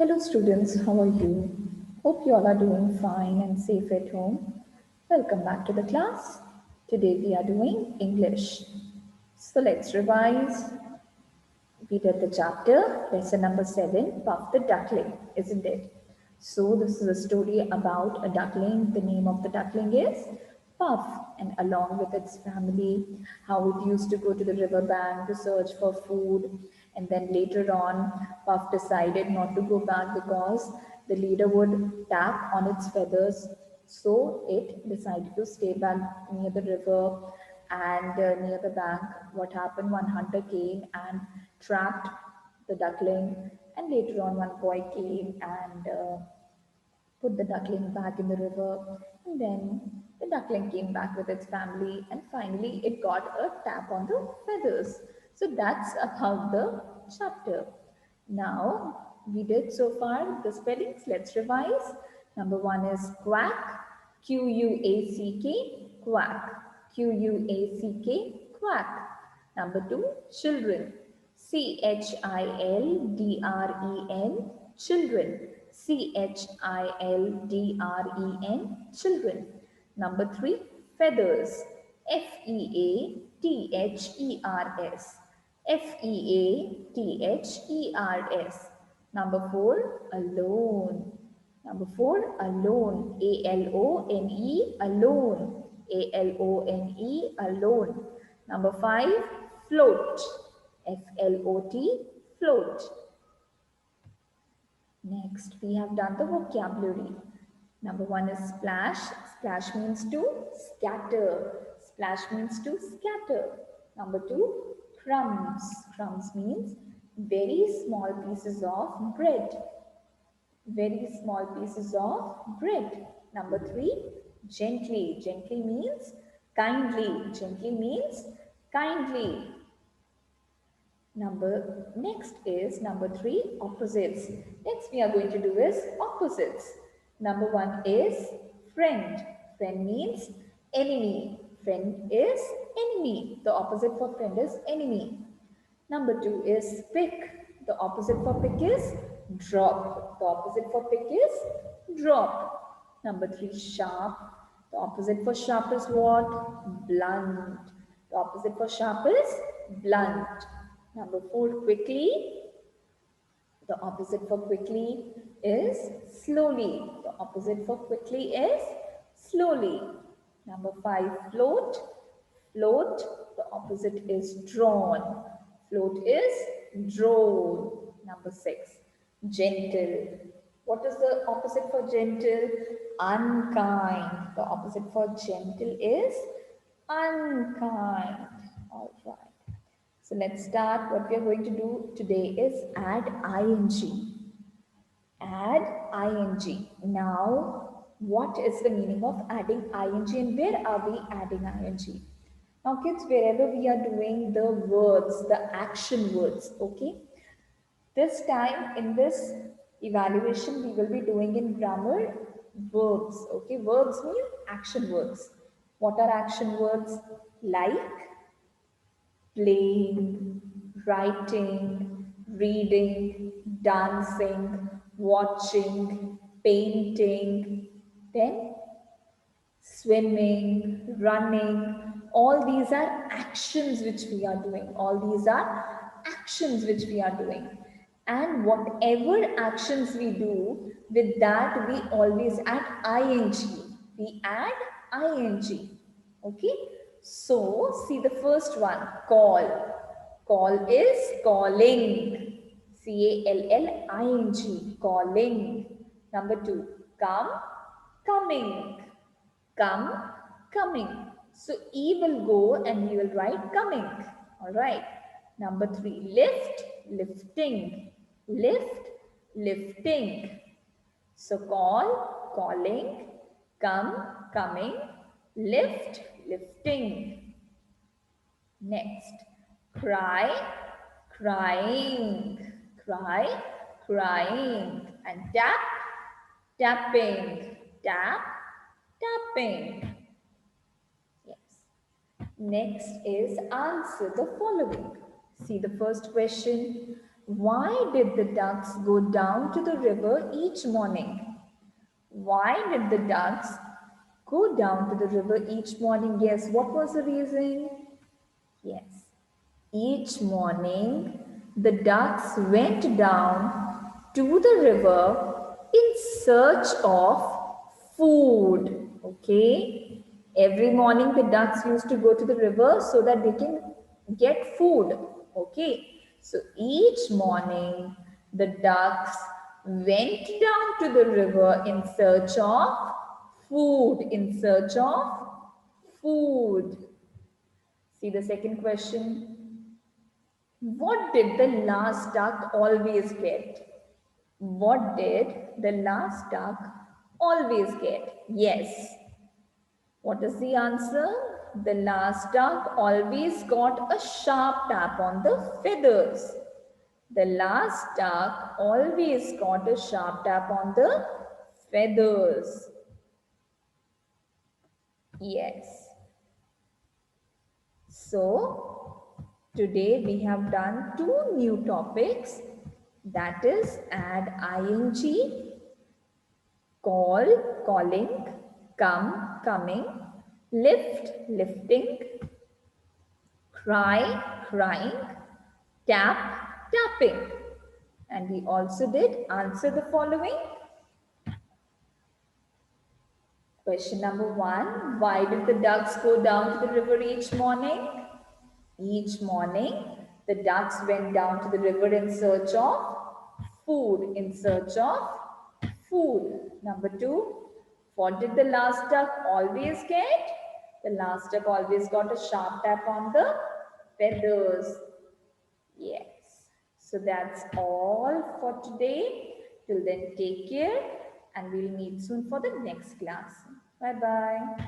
Hello students, how are you? Hope you all are doing fine and safe at home. Welcome back to the class. Today we are doing English. So let's revise. We did the chapter, lesson number 7, Puff the Duckling, isn't it? So this is a story about a duckling. The name of the duckling is Puff, and along with its family, how it used to go to the river bank to search for food. And then later on, Puff decided not to go back because the leader would tap on its feathers. So it decided to stay back near the river and near the bank. What happened? One hunter came and trapped the duckling, and later on, one boy came and put the duckling back in the river, and then the duckling came back with its family, and finally, it got a tap on the feathers. So that's about the chapter. Now, we did so far the spellings. Let's revise. Number one is quack, Q U A C K, quack, Q U A C K, quack. Number two, children, children, children, children, children. Number three, feathers, feathers, feathers. Number four, alone. Number four, alone. Alone. Alone. Alone. Alone. Number five, float. Float. Float. Next, we have done the vocabulary. Number one is splash. Splash means to scatter. Splash means to scatter. Number two, crumbs. Crumbs means very small pieces of bread. Very small pieces of bread. Number three, gently. Gently means kindly. Gently means kindly. Next is number three, opposites. Next we are going to do is opposites. Number one is friend. Friend means enemy. Friend is enemy. The opposite for friend is enemy. Number two is pick. The opposite for pick is drop. The opposite for pick is drop. Number three, sharp. The opposite for sharp is what? Blunt. The opposite for sharp is blunt. Number four, quickly. The opposite for quickly is slowly. The opposite for quickly is slowly. Number five, float. Float, the opposite is drawn. Float is drawn. Number six, gentle. What is the opposite for gentle? Unkind. The opposite for gentle is unkind. All right. So let's start. What we are going to do today is add ing. Add ing. Now, what is the meaning of adding ing and where are we adding ing? Now, kids, wherever we are doing the words, the action words, okay? This time in this evaluation, we will be doing in grammar verbs, okay? Verbs mean action words. What are action words? Like, playing, writing, reading, dancing, watching, painting, then swimming, running. All these are actions which we are doing. All these are actions which we are doing. And whatever actions we do, with that we always add ing. We add ing. Okay? So, see the first one, call. Call is calling. Calling, calling. Number two, come, coming. Come, coming. So, E will go and we will write coming. All right. Number three, lift, lifting. Lift, lifting. So call, calling, come, coming, lift, lifting. Next, cry, crying, cry, crying. And tap, tapping, tap, tapping. Yes. Next is answer the following. See the first question. Why did the ducks go down to the river each morning? Why did the ducks go down to the river each morning? Yes, what was the reason? Yes. Each morning, the ducks went down to the river in search of food. Okay. Every morning, the ducks used to go to the river so that they can get food. Okay. So each morning, the ducks went down to the river in search of food. In search of food. See the second question. What did the last duck always get? What did the last duck always get? Yes. What is the answer? The last duck always got a sharp tap on the feathers. The last duck always got a sharp tap on the feathers. Yes. So, today we have done two new topics, that is add ing, call, calling, come, coming, lift, lifting, cry, crying, tap, tapping. And we also did answer the following. Question number 1. Why did the ducks go down to the river each morning? Each morning, the ducks went down to the river in search of food. In search of food. Number 2. What did the last duck always get? The last duck always got a sharp tap on the feathers. Yes. So that's all for today. Till then, take care and we'll meet soon for the next class. Bye bye.